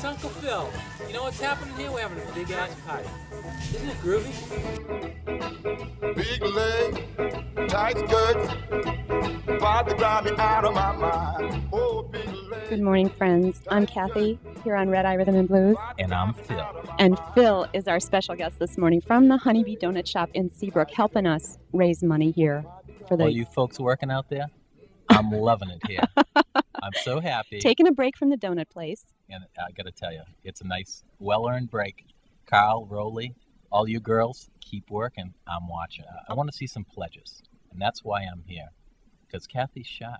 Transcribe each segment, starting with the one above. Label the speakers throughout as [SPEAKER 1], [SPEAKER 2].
[SPEAKER 1] it's Uncle Phil. You know what's happening here? We're having a big-ass party. Isn't it groovy?
[SPEAKER 2] Big leg, tight skirts, about to drive me out of my mind. Oh, big leg.
[SPEAKER 3] Good morning, friends. I'm Kathy, here on Red Eye Rhythm and Blues.
[SPEAKER 4] And I'm Phil.
[SPEAKER 3] And Phil is our special guest this morning from the Honeybee Donut Shop in Seabrook, helping us raise money here for the...
[SPEAKER 4] All you folks working out there, I'm loving it here. I'm so happy.
[SPEAKER 3] Taking a break from the donut place.
[SPEAKER 4] And I got to tell you, it's a nice, well-earned break. Carl, Rowley, all you girls, keep working. I'm watching. I want to see some pledges. And that's why I'm here. Because Kathy's shy.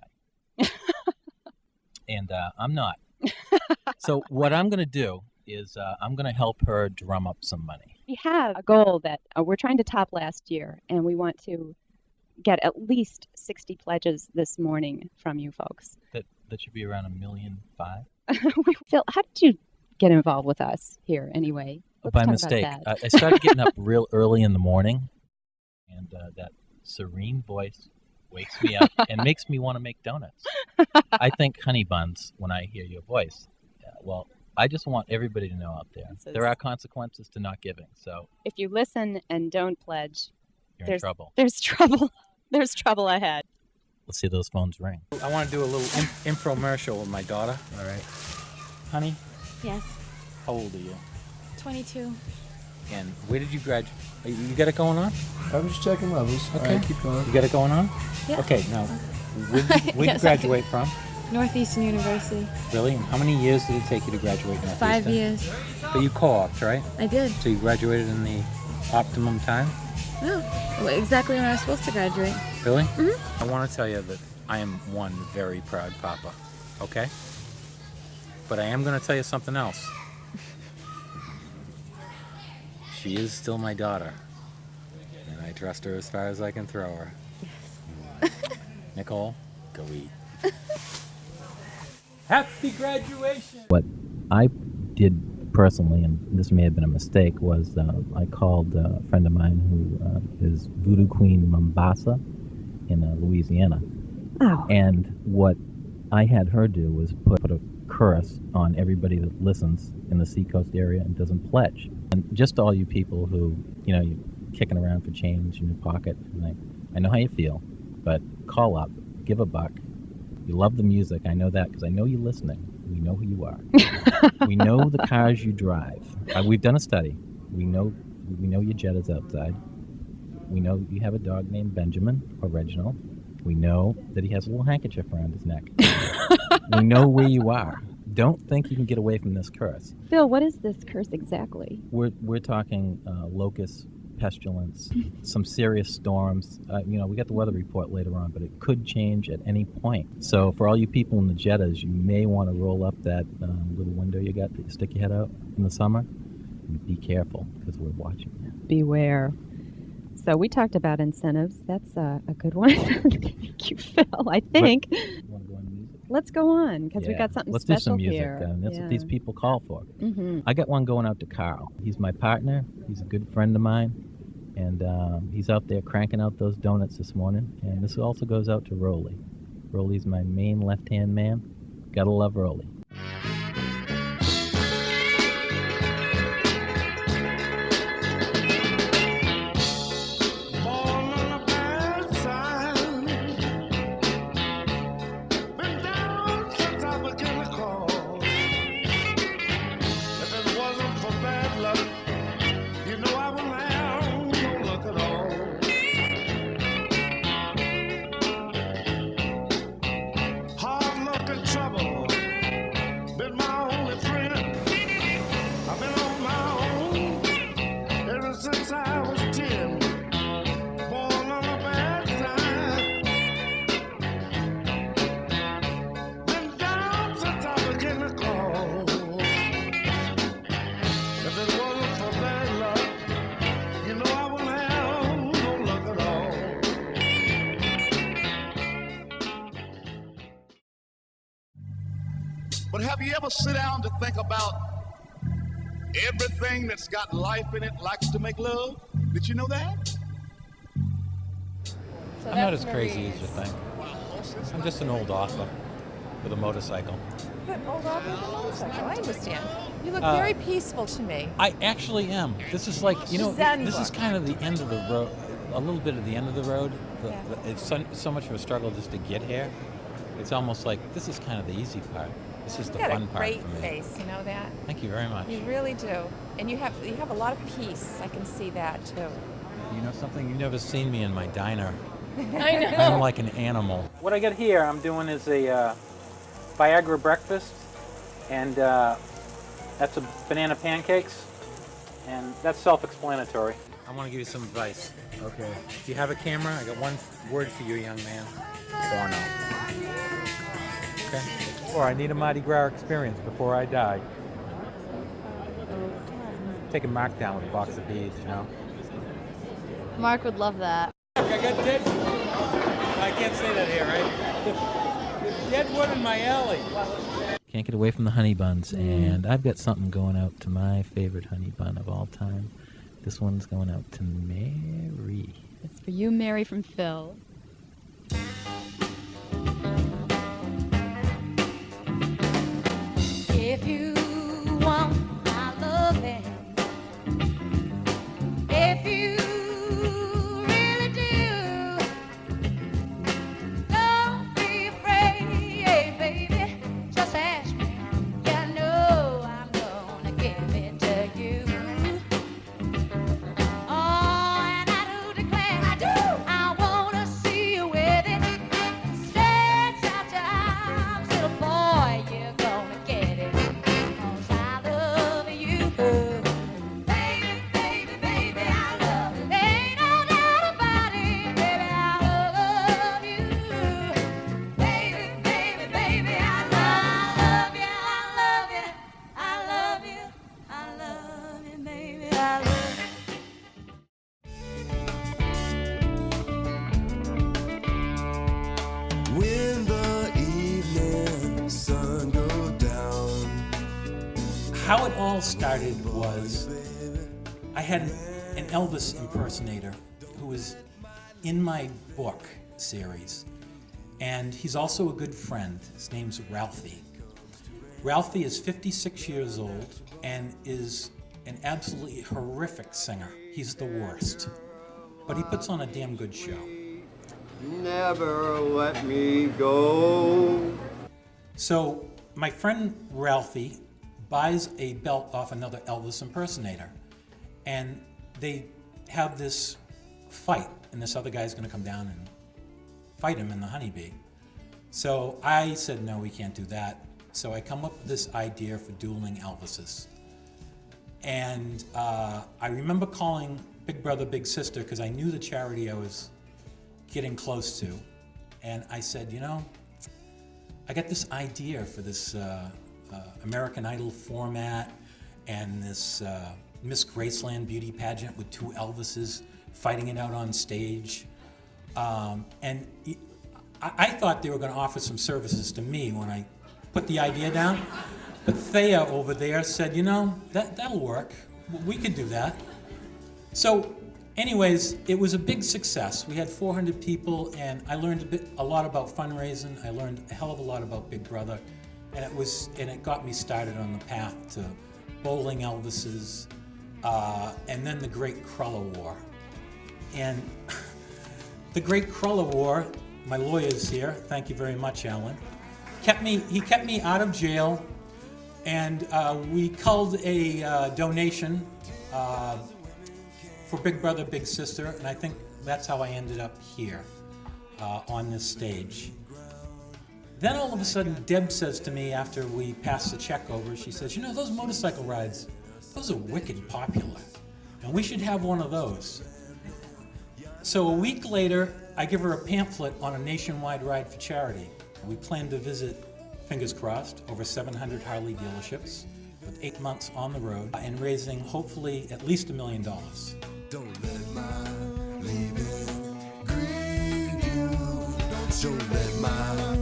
[SPEAKER 4] And I'm not. So what I'm going to do is I'm going to help her drum up some money.
[SPEAKER 3] We have a goal that we're trying to top last year, and we want to get at least 60 pledges this morning from you folks.
[SPEAKER 4] That should be around $1.5 million.
[SPEAKER 3] Phil, how did you get involved with us here anyway? Let's
[SPEAKER 4] By
[SPEAKER 3] talk
[SPEAKER 4] mistake.
[SPEAKER 3] about that.
[SPEAKER 4] I started getting up real early in the morning, and that serene voice wakes me up and makes me want to make donuts. I think honey buns when I hear your voice. Well, I just want everybody to know out there are consequences to not giving. So
[SPEAKER 3] if you listen and don't pledge,
[SPEAKER 4] you're in trouble.
[SPEAKER 3] There's trouble. There's trouble ahead.
[SPEAKER 4] Let's see those phones ring.
[SPEAKER 1] I want to do a little infomercial with my daughter. All right. Honey,
[SPEAKER 5] Yes,
[SPEAKER 1] how old are you?
[SPEAKER 5] 22.
[SPEAKER 1] And where did you graduate? You got it going on?
[SPEAKER 6] I was just checking levels.
[SPEAKER 1] Okay.
[SPEAKER 6] All right, keep going.
[SPEAKER 1] You got it going on?
[SPEAKER 5] Yeah.
[SPEAKER 1] Okay, now, where did you
[SPEAKER 5] Yes, I do.
[SPEAKER 1] graduate from?
[SPEAKER 5] Northeastern University.
[SPEAKER 1] Really? And how many years did it take you to graduate Northeastern?
[SPEAKER 5] 5 years.
[SPEAKER 1] But you co-opted, right?
[SPEAKER 5] I did.
[SPEAKER 1] So you graduated in the optimum time?
[SPEAKER 5] No, exactly when I was supposed to graduate.
[SPEAKER 1] Really? Mm-hmm. I want to tell you that I am one very proud papa, okay? But I am going to tell you something else. She is still my daughter, and I trust her as far as I can throw her.
[SPEAKER 5] Yes.
[SPEAKER 1] Nicole, go eat. Happy graduation!
[SPEAKER 4] What I did personally, and this may have been a mistake, was I called a friend of mine who is Voodoo Queen Mombasa in Louisiana.
[SPEAKER 3] Oh.
[SPEAKER 4] And what I had her do was put a curse on everybody that listens in the Seacoast area and doesn't pledge. And just all you people who, you're kicking around for change in your pocket, and I know how you feel, but call up, give a buck. You love the music. I know that because I know you're listening. We know who you are. We know the cars you drive. We've done a study. We know your Jetta's outside. We know you have a dog named Benjamin or Reginald. We know that he has a little handkerchief around his neck. We know where you are. Don't think you can get away from this curse.
[SPEAKER 3] Phil, what is this curse exactly?
[SPEAKER 4] We're talking locusts, pestilence, some serious storms. We got the weather report later on, but it could change at any point. So for all you people in the Jettas, you may want to roll up that little window you got that you stick your head out in the summer. And be careful, because we're watching you.
[SPEAKER 3] Beware. So we talked about incentives. That's a good one. Thank you, Phil. I think.
[SPEAKER 4] You want to go on music?
[SPEAKER 3] Let's go on, because we've got something
[SPEAKER 4] Let's
[SPEAKER 3] special
[SPEAKER 4] do some music,
[SPEAKER 3] here.
[SPEAKER 4] and that's
[SPEAKER 3] Yeah.
[SPEAKER 4] what these people call for.
[SPEAKER 3] Mm-hmm.
[SPEAKER 4] I got one going out to Carl. He's my partner. He's a good friend of mine, and he's out there cranking out those donuts this morning. And this also goes out to Rowley. Rowley's my main left-hand man. Gotta love Rowley.
[SPEAKER 2] But have you ever sit down to think about everything that's got life in it likes to make love? Did you know that?
[SPEAKER 5] So
[SPEAKER 1] I'm not
[SPEAKER 5] that's
[SPEAKER 1] as crazy
[SPEAKER 5] Marie's.
[SPEAKER 1] as you think. I'm just an old author with a motorcycle.
[SPEAKER 5] But old author with a motorcycle, I understand.
[SPEAKER 6] You look very peaceful to me.
[SPEAKER 1] I actually am. This is like, you know,
[SPEAKER 6] Zen
[SPEAKER 1] this is
[SPEAKER 6] look.
[SPEAKER 1] kind of the end of the road, a little bit of the end of the road.
[SPEAKER 6] Yeah.
[SPEAKER 1] It's so much of a struggle just to get here. It's almost like this is kind of the easy part. This is the
[SPEAKER 6] You got
[SPEAKER 1] fun
[SPEAKER 6] a
[SPEAKER 1] part
[SPEAKER 6] great
[SPEAKER 1] for me.
[SPEAKER 6] face, you know that?
[SPEAKER 1] Thank you very much.
[SPEAKER 6] You really do. And you have a lot of peace. I can see that too.
[SPEAKER 1] You know something? You've never seen me in my diner.
[SPEAKER 6] I know.
[SPEAKER 1] I'm like an animal. What I got here, I'm doing is a Viagra breakfast, and that's a banana pancakes, and that's self-explanatory. I want to give you some advice. Okay. If you have a camera, I got one word for you, young man. Porno. Okay. Or I need a Mardi Gras experience before I die. Take a mark down with a box of beads, you know.
[SPEAKER 5] Mark would love that.
[SPEAKER 1] I got dead. I can't say that here, right? There's dead wood in my alley.
[SPEAKER 4] Can't get away from the honey buns, and I've got something going out to my favorite honey bun of all time. This one's going out to Mary.
[SPEAKER 3] It's for you, Mary, from Phil.
[SPEAKER 7] If you want my loving, if you really do, don't be afraid, baby. Just ask me. You know I'm gonna give it to you. Oh, and I do declare, I wanna see you with it. Stretch out your arms, little boy, you're gonna get it. 'Cause I love you. Baby, baby, baby, I love you. Ain't no doubt about it, baby, I love you. Baby, baby, baby, I love you. I love you. I love you. I love you, baby, I love you.
[SPEAKER 2] When the evening sun goes down,
[SPEAKER 1] How it all started was I had an Elvis impersonator who was in my book series, and he's also a good friend. His name's Ralphie. Ralphie is 56 years old and is an absolutely horrific singer. He's the worst, but he puts on a damn good show.
[SPEAKER 8] Never let me go.
[SPEAKER 1] So my friend Ralphie buys a belt off another Elvis impersonator, and they have this fight, and this other guy's gonna come down and fight him in the Honeybee. So I said, no, we can't do that. So I come up with this idea for dueling Elvises. And I remember calling Big Brother, Big Sister, because I knew the charity I was getting close to. And I said, you know, I got this idea for this American Idol format and this Miss Graceland beauty pageant with two Elvises fighting it out on stage. And I thought they were going to offer some services to me when I put the idea down. But Thea over there said, you know, that'll work. We could do that. So anyways, it was a big success. We had 400 people, and I learned a lot about fundraising. I learned a hell of a lot about Big Brother, and it got me started on the path to bowling Elvises, and then the Great Cruller War. And the Great Cruller War, my lawyer's here. Thank you very much, Alan. He kept me out of jail, and we culled a donation for Big Brother, Big Sister, and I think that's how I ended up here on this stage. Then all of a sudden, Deb says to me after we pass the check over, she says, you know, those motorcycle rides, those are wicked popular, and we should have one of those. So a week later, I give her a pamphlet on a nationwide ride for charity. We plan to visit, fingers crossed, over 700 Harley dealerships with 8 months on the road and raising hopefully at least $1 million.
[SPEAKER 2] don't let my leaving grieve you. Don't let my